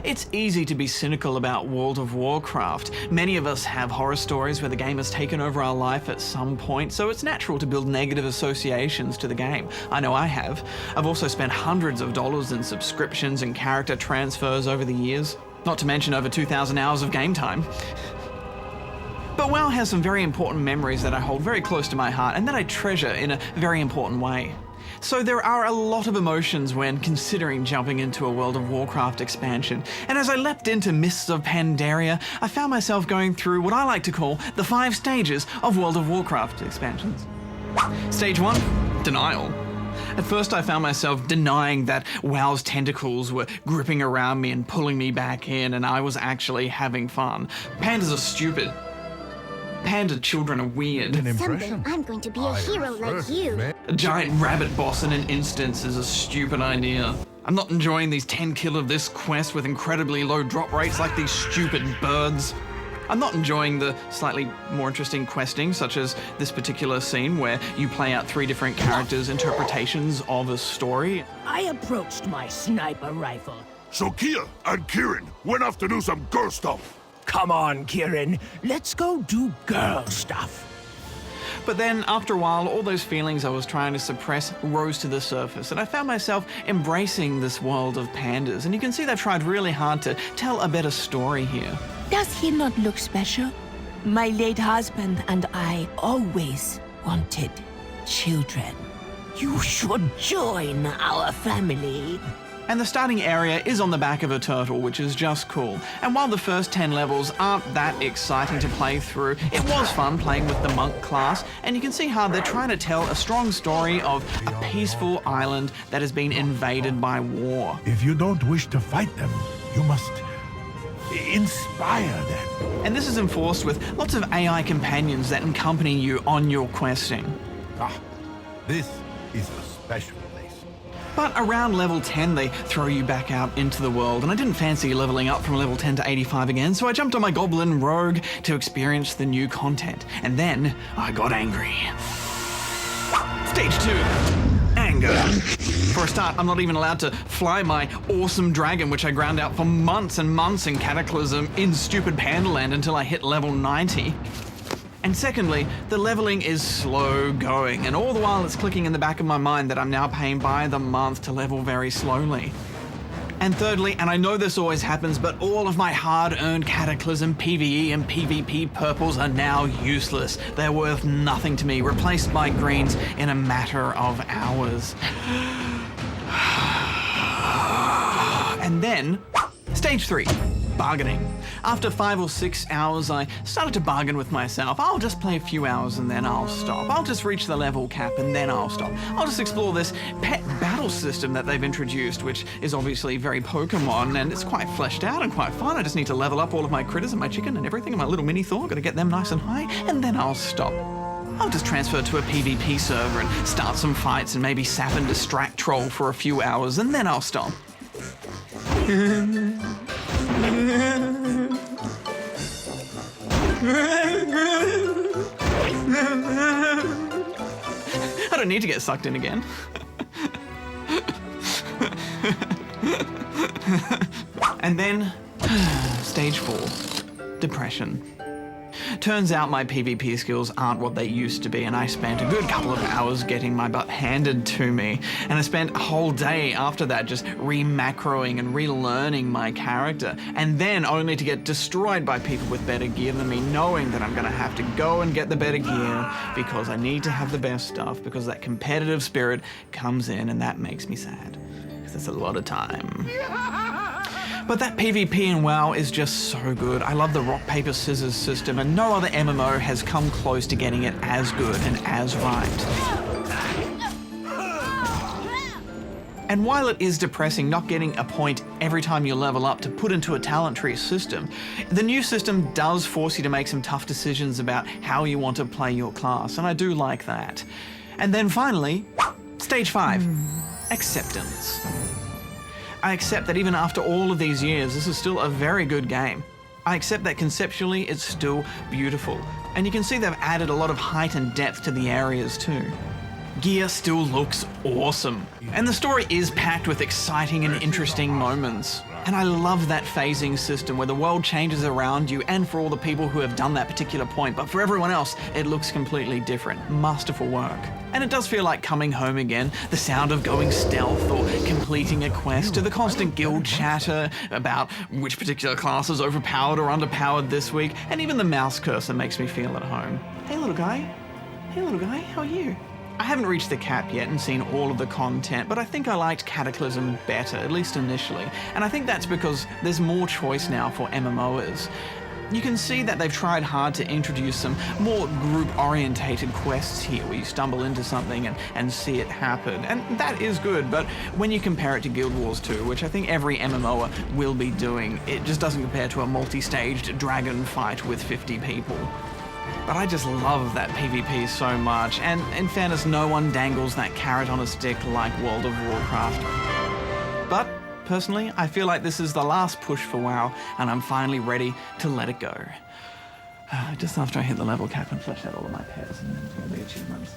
It's easy to be cynical about World of Warcraft. Many of us have horror stories where the game has taken over our life at some point, so it's natural to build negative associations to the game. I know I have. I've also spent hundreds of dollars in subscriptions and character transfers over the years, not to mention over 2,000 hours of game time. But WoW has some very important memories that I hold very close to my heart and that I treasure in a very important way. So there are a lot of emotions when considering jumping into a World of Warcraft expansion, and as I leapt into Mists of Pandaria, I found myself going through what I like to call the 5 stages of World of Warcraft expansions. Stage 1, denial. At first I found myself denying that WoW's tentacles were gripping around me and pulling me back in, and I was actually having fun. Pandas are stupid. Panda children are weird. Someday I'm going to be a hero like you. A giant rabbit boss in an instance is a stupid idea. I'm not enjoying these 10 kill of this quest with incredibly low drop rates like these stupid birds. I'm not enjoying the slightly more interesting questing, such as this particular scene where you play out 3 different characters' interpretations of a story. I approached my sniper rifle. So Kia and Kieran went off to do some girl stuff. Come on, Kieran, let's go do girl stuff. But then, after a while, all those feelings I was trying to suppress rose to the surface, and I found myself embracing this world of pandas, and you can see they've tried really hard to tell a better story here. Does he not look special? My late husband and I always wanted children. You should join our family. And the starting area is on the back of a turtle, which is just cool. And while the first 10 levels aren't that exciting to play through, it was fun playing with the monk class, and you can see how they're trying to tell a strong story of a peaceful island that has been invaded by war. If you don't wish to fight them, you must inspire them. And this is enforced with lots of AI companions that accompany you on your questing. Ah, this is a special place. But around level 10, they throw you back out into the world, and I didn't fancy leveling up from level 10 to 85 again, so I jumped on my Goblin Rogue to experience the new content. And then I got angry. Stage 2, anger. For a start, I'm not even allowed to fly my awesome dragon, which I ground out for months and months in Cataclysm in stupid Pandaland until I hit level 90. And secondly, the leveling is slow going, and all the while it's clicking in the back of my mind that I'm now paying by the month to level very slowly. And thirdly, and I know this always happens, but all of my hard-earned Cataclysm, PvE and PvP purples are now useless. They're worth nothing to me, replaced by greens in a matter of hours. And then, stage 3. Bargaining. After 5 or 6 hours, I started to bargain with myself. I'll just play a few hours and then I'll stop. I'll just reach the level cap and then I'll stop. I'll just explore this pet battle system that they've introduced, which is obviously very Pokemon, and it's quite fleshed out and quite fun. I just need to level up all of my critters and my chicken and everything and my little mini Thor. Gotta get them nice and high, and then I'll stop. I'll just transfer to a PvP server and start some fights and maybe sap and distract troll for a few hours, and then I'll stop. I don't need to get sucked in again. And then, stage 4, depression. Turns out my PvP skills aren't what they used to be, and I spent a good couple of hours getting my butt handed to me. And I spent a whole day after that just re-macroing and relearning my character, and then only to get destroyed by people with better gear than me, knowing that I'm gonna have to go and get the better gear because I need to have the best stuff, because that competitive spirit comes in, and that makes me sad, because that's a lot of time. But that PvP in WoW is just so good. I love the rock, paper, scissors system, and no other MMO has come close to getting it as good and as right. And while it is depressing not getting a point every time you level up to put into a talent tree system, the new system does force you to make some tough decisions about how you want to play your class, and I do like that. And then finally, Stage 5, Acceptance. I accept that even after all of these years, this is still a very good game. I accept that conceptually it's still beautiful, and you can see they've added a lot of height and depth to the areas too. Gear still looks awesome, and the story is packed with exciting and interesting moments. And I love that phasing system where the world changes around you and for all the people who have done that particular point, but for everyone else, it looks completely different. Masterful work. And it does feel like coming home again, the sound of going stealth or completing a quest, to the constant guild chatter about which particular class is overpowered or underpowered this week, and even the mouse cursor makes me feel at home. Hey little guy. Hey little guy, how are you? I haven't reached the cap yet and seen all of the content, but I think I liked Cataclysm better, at least initially. And I think that's because there's more choice now for MMOers. You can see that they've tried hard to introduce some more group-orientated quests here, where you stumble into something and see it happen. And that is good, but when you compare it to Guild Wars 2, which I think every MMOer will be doing, it just doesn't compare to a multi-staged dragon fight with 50 people. But I just love that PvP so much, and in fairness, no one dangles that carrot on a stick like World of Warcraft. But personally, I feel like this is the last push for WoW, and I'm finally ready to let it go. Just after I hit the level cap and flesh out all of my pets and all the achievements.